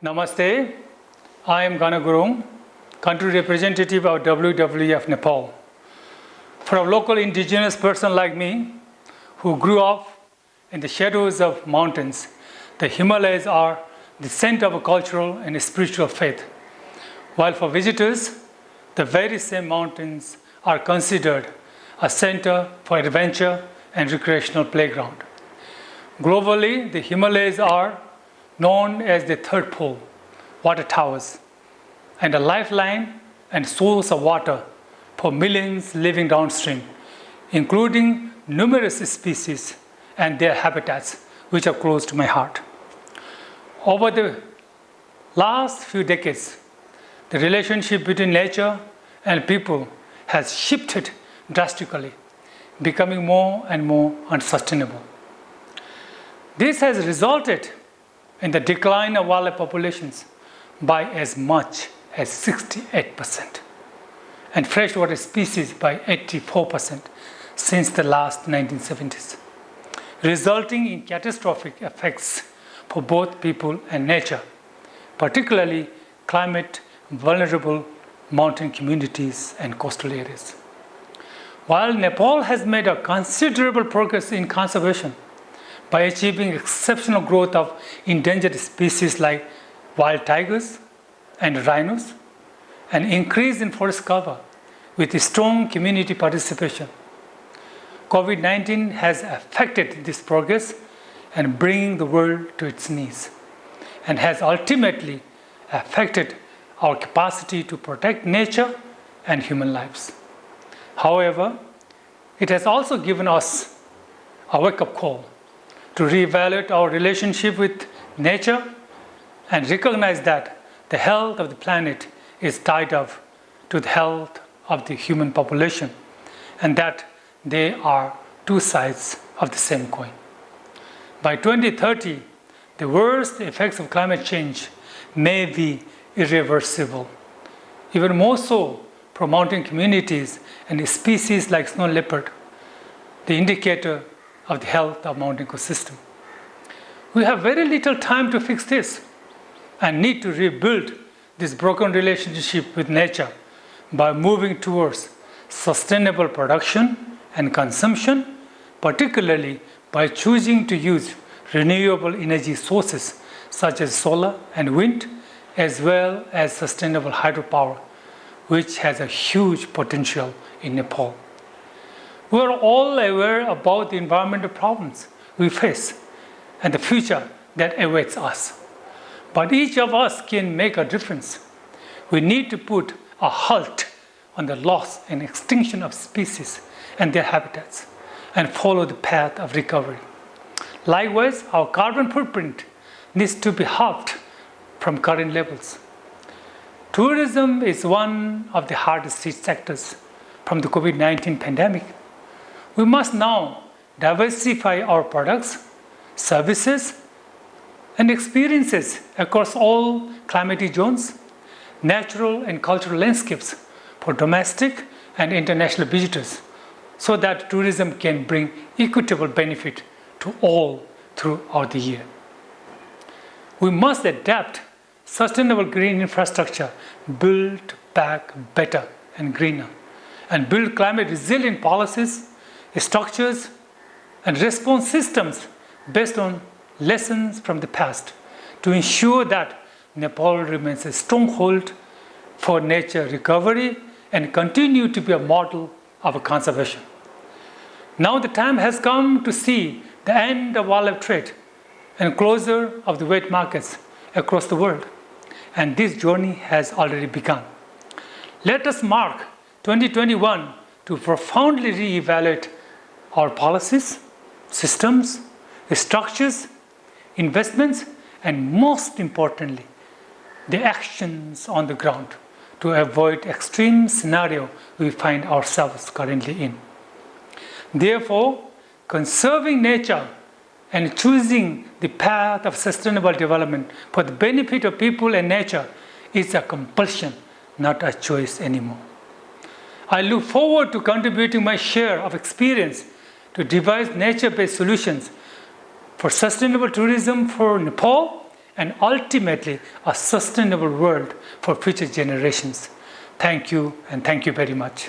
Namaste, I am Gana Gurung, country representative of WWF Nepal. For a local indigenous person like me, who grew up in the shadows of mountains, the Himalayas are the center of a cultural and spiritual faith. While for visitors, the very same mountains are considered a center for adventure and recreational playground. Globally, the Himalayas are known as the third pole, water towers, and a lifeline and source of water for millions living downstream, including numerous species and their habitats, which are close to my heart. Over the last few decades, the relationship between nature and people has shifted drastically, becoming more and more unsustainable. This has resulted in the decline of wildlife populations by as much as 68%, and freshwater species by 84% since the last 1970s, resulting in catastrophic effects for both people and nature, particularly climate vulnerable mountain communities and coastal areas. While Nepal has made a considerable progress in conservation by achieving exceptional growth of endangered species like wild tigers and rhinos, an increase in forest cover with strong community participation, COVID-19 has affected this progress and bringing the world to its knees, and has ultimately affected our capacity to protect nature and human lives. However, it has also given us a wake-up call to reevaluate our relationship with nature and recognize that the health of the planet is tied up to the health of the human population, and that they are two sides of the same coin. By 2030, the worst effects of climate change may be irreversible, even more so for mountain communities and species like snow leopard, the indicator of the health of mountain ecosystem. We have very little time to fix this and need to rebuild this broken relationship with nature by moving towards sustainable production and consumption, particularly by choosing to use renewable energy sources such as solar and wind, as well as sustainable hydropower, which has a huge potential in Nepal. We are all aware about the environmental problems we face and the future that awaits us. But each of us can make a difference. We need to put a halt on the loss and extinction of species and their habitats and follow the path of recovery. Likewise, our carbon footprint needs to be halved from current levels. Tourism is one of the hardest hit sectors from the COVID-19 pandemic. We must now diversify our products, services, and experiences across all climatic zones, natural and cultural landscapes for domestic and international visitors, so that tourism can bring equitable benefit to all throughout the year. We must adapt sustainable green infrastructure, build back better and greener, and build climate resilient policies, structures, and response systems based on lessons from the past to ensure that Nepal remains a stronghold for nature recovery and continue to be a model of conservation. Now the time has come to see the end of wildlife trade and closure of the wet markets across the world, and this journey has already begun. Let us mark 2021 to profoundly reevaluate our policies, systems, structures, investments, and most importantly, the actions on the ground to avoid extreme scenario we find ourselves currently in. Therefore, conserving nature and choosing the path of sustainable development for the benefit of people and nature is a compulsion, not a choice anymore. I look forward to contributing my share of experience to devise nature-based solutions for sustainable tourism for Nepal and ultimately a sustainable world for future generations. Thank you, and thank you very much.